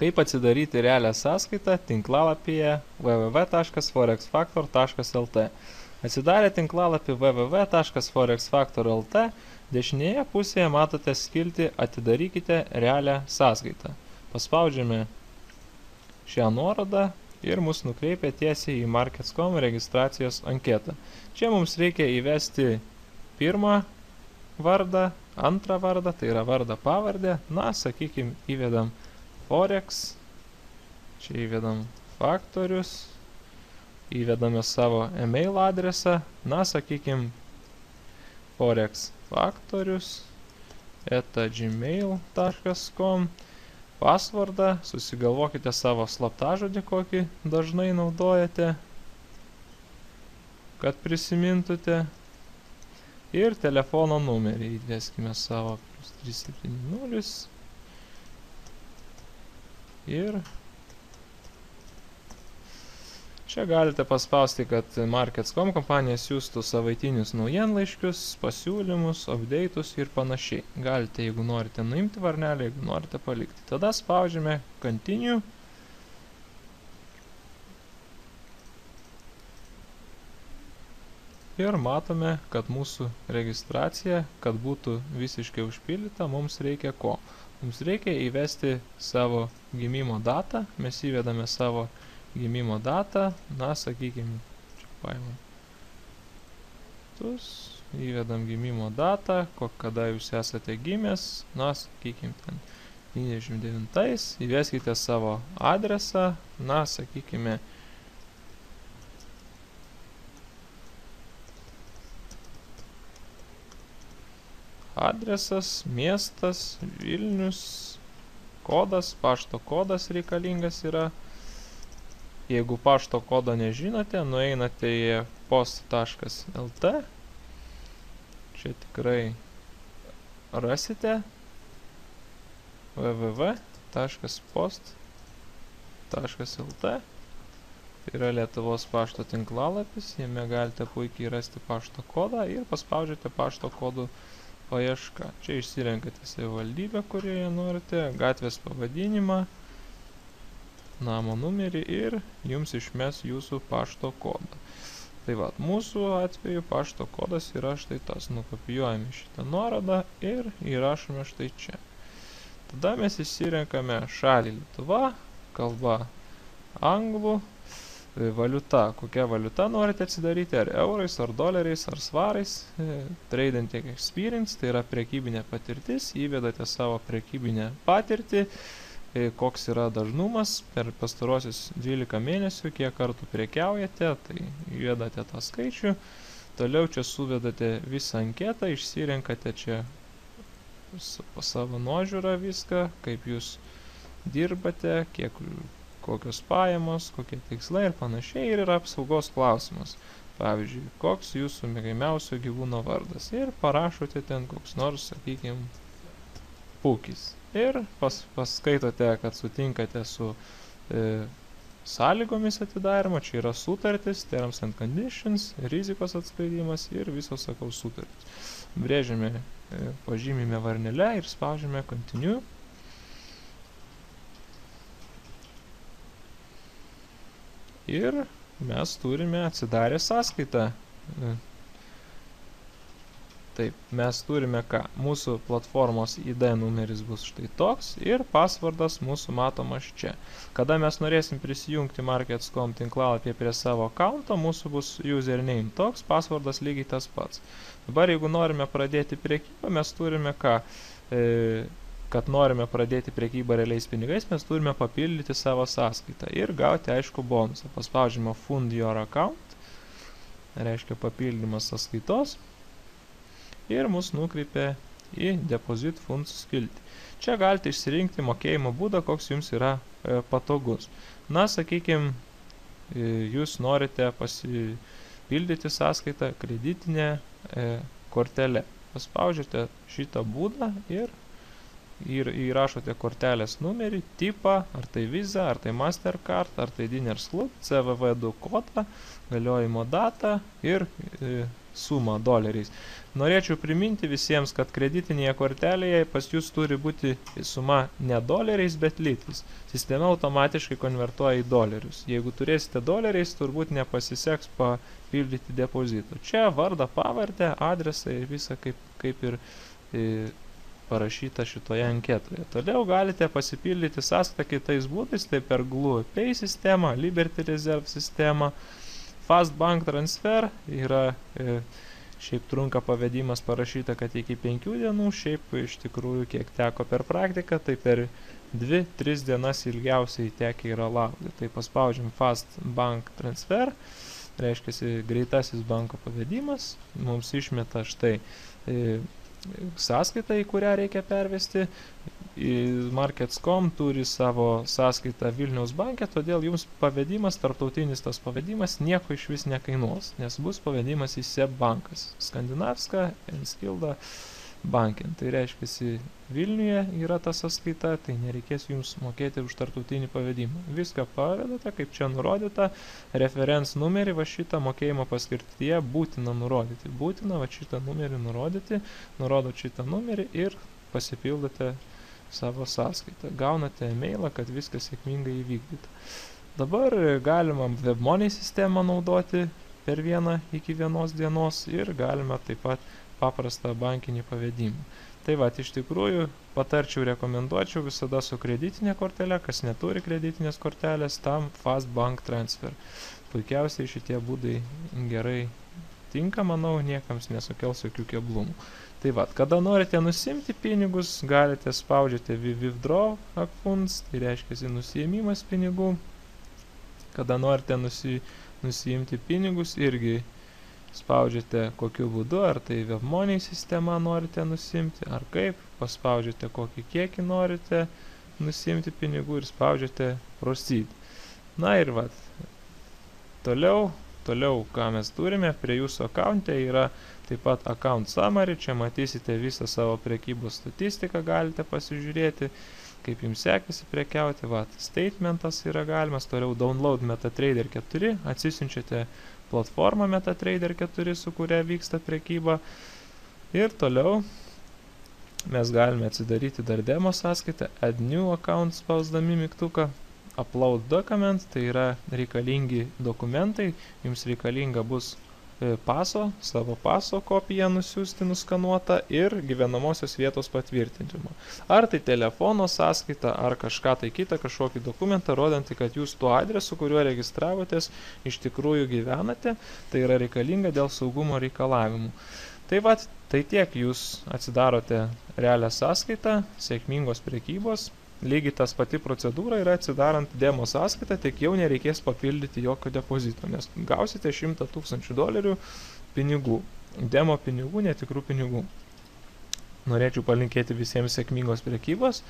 Kaip atsidaryti realią sąskaitą tinklalapyje www.forexfactor.lt. Atsidarę tinklalapį www.forexfactor.lt, dešinėje pusėje matote skiltį Atidarykite realią sąskaitą. Paspaudžiame šią nuorodą ir mus nukreipia tiesiai į Markets.com registracijos anketą. Čia mums reikia įvesti pirmą vardą, antrą vardą, tai yra vardą pavardę. Na, sakykime, įvedam Forex, čia įvedam faktorius, įvedame savo e-mail adresą, na, sakykime, forexfaktorius@gmail.com. Pasvordą, susigalvokite savo slaptažodį, kokį dažnai naudojate, kad prisimintute. Ir telefono numerį įveskime savo +370. Ir čia galite paspausti, kad Markets.com kompanija siūstų savaitinius naujienlaiškius, pasiūlymus, update'us ir panašiai. Galite, jeigu norite, nuimti varnelę, jeigu norite palikti. Tada spaudžiame Continue. Ir matome, kad mūsų registracija, kad būtų visiškai užpildyta, mums reikia ko? Mums reikia įvesti savo gimimo datą. Mes įvedame savo gimimo datą. Na, sakykime, čia paimam. Įvedam gimimo datą, kada jūs esate gimęs. Na, sakykime, ten 99. Įveskite savo adresą. Na, sakykime, adresas, miestas, Vilnius, kodas, pašto kodas reikalingas yra. Jeigu pašto kodo nežinote, nueinate į post.lt. Čia tikrai rasite www.post.lt. Tai yra Lietuvos pašto tinklalapis, jame galite puikiai rasti pašto kodą ir paspaudžiate pašto kodų paieška. Čia išsirenkate savivaldybę, kurioje norite, gatvės pavadinimą, namo numerį ir jums išmes jūsų pašto kodą. Tai va, mūsų atveju pašto kodas yra štai tas. Nukopijuojame šitą nuorodą ir įrašome štai čia. Tada mes išsirenkame šalį Lietuva, kalba anglų, valiuta, kokia valiuta norite atsidaryti, ar eurais, ar doleriais, ar svarais. Trading experience, tai yra prekybinė patirtis, įvedate savo prekybinę patirtį, koks yra dažnumas per pastarosius 12 mėnesių, kiek kartų prekiaujate, tai įvedate tą skaičių. Toliau čia suvedate visą anketą, išsirenkate čia savo nuožiūrą viską, kaip jūs dirbate, kokios pajamos, kokie tikslai ir panašiai, ir yra apsaugos klausimas. Pavyzdžiui, koks jūsų mėgiamiausio gyvūno vardas. Ir parašote ten koks nors, sakykime, Pūkis. Ir paskaitote, kad sutinkate su sąlygomis atidarimo. Čia yra sutartis, terms and conditions, rizikos atskleidimas ir visos, sakau, sutartis. Brėžiame, pažymime varnelę ir spaudžiame Continue. Ir mes turime atsidarę sąskaitą. Taip, mes turime ką? Mūsų platformos ID numeris bus štai toks ir pasvardas mūsų matomas čia. Kada mes norėsim prisijungti Markets.com tinklalapį prie savo accounto, mūsų bus username toks, pasvardas lygiai tas pats. Dabar, jeigu norime pradėti prekybą, mes turime ką? Kad norime pradėti prekybą realiais pinigais, mes turime papildyti savo sąskaitą ir gauti, aišku, bonusą. Paspaudžiame Fund Your Account, reiškia papildymas sąskaitos, ir mus nukreipia į Deposit Funds skiltį. Čia galite išsirinkti mokėjimo būdą, koks jums yra patogus. Na, sakykime, jūs norite pasipildyti sąskaitą kreditinę kortelę. Paspaudžiate šitą būdą ir įrašote kortelės numerį, tipą, ar tai Visa, ar tai Mastercard, ar tai Diners Club, CVV2 kodą, galiojimo datą ir sumą doleriais. Norėčiau priminti visiems, kad kreditinėje kortelėje pas jūs turi būti suma ne doleriais, bet litais. Sistema automatiškai konvertuoja į dolerius. Jeigu turėsite doleriais, turbūt nepasiseks papildyti depozito. Čia vardą, pavardę, adresą ir visą kaip ir parašyta šitoje anketoje. Toliau galite pasipildyti sąskaitą kitais būdais, tai per GluPay sistemą, Liberty Reserve sistemą, Fast Bank Transfer yra, šiaip trunka pavedimas parašyta, kad iki 5 dienų, šiaip iš tikrųjų kiek teko per praktiką, tai per 2-3 dienas ilgiausiai tekia yra laukti. Tai paspaudžiam Fast Bank Transfer, reiškia greitasis banko pavedimas, mums išmeta štai sąskaitą, į kurią reikia pervesti. Markets.com turi savo sąskaitą Vilniaus banke, todėl jums pavedimas, tarptautinis tas pavedimas nieko iš vis nekainuos, nes bus pavedimas į SEB bankas, Skandinavska, Enskilda bankin. Tai reiškia, Vilniuje yra ta sąskaita, tai nereikės jums mokėti už tarptautinį pavedimą. Viską pavedate, kaip čia nurodyta, reference numerį, va šitą mokėjimo paskirtyje būtina nurodyti. Būtina va šitą numerį nurodyti, nurodot šitą numerį ir pasipildote savo sąskaitą. Gaunate e-mailą, kad viskas sėkmingai įvykdyta. Dabar galima WebMoney sistemą naudoti per vieną iki vienos dienos ir galime taip pat paprastą bankinį pavedimą. Tai va, iš tikrųjų, patarčiau, rekomenduočiau visada su kreditinė kortelė, kas neturi kreditinės kortelės, tam Fast Bank Transfer. Puikiausiai šitie būdai gerai tinka, manau, niekams nesukels jokių keblumų. Tai va, kada norite nusimti pinigus, galite spaudžiate withdraw funds, tai reiškia nusiėmimas pinigų. Kada norite nusiimti pinigus, irgi spaudžiate kokiu būdu, ar tai WebMoney sistema norite nusimti, ar kaip, paspaudžiate kokį kiekį norite nusimti pinigų ir spaudžiate proceed. Na ir va, toliau, ką mes turime, prie jūsų akkaunte yra taip pat account summary, čia matysite visą savo prekybos statistiką, galite pasižiūrėti, kaip jums sekėsi prekiauti, va, statementas yra galimas, toliau download MetaTrader 4, atsisiunčiate platformą MetaTrader 4, su kuria vyksta prekyba, ir toliau mes galime atsidaryti dar demo sąskaitą, add new account spausdami mygtuką, upload document, tai yra reikalingi dokumentai, jums reikalinga bus savo paso kopiją nusiųsti nuskanuotą ir gyvenamosios vietos patvirtinimą. Ar tai telefono sąskaita, ar kažką tai kitą, kažkokį dokumentą, rodantį, kad jūs tuo adresu, kuriuo registravotės, iš tikrųjų gyvenate, tai yra reikalinga dėl saugumo reikalavimų. Tai va, tai tiek jūs atsidarote realią sąskaitą, sėkmingos prekybos. Lygiai tas pati procedūra yra atsidarant demo sąskaitą, tik jau nereikės papildyti jokio depozito, nes gausite 100 000 dolerių pinigų, demo pinigų, netikrų pinigų. Norėčiau palinkėti visiems sėkmingos prekybos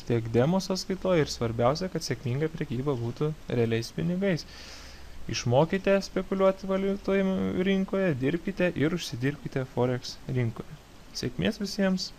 tiek demo sąskaitoje ir svarbiausia, kad sėkminga prekyba būtų realiais pinigais. Išmokite spekuliuoti valiutoje rinkoje, dirbkite ir užsidirbkite Forex rinkoje. Sėkmės visiems!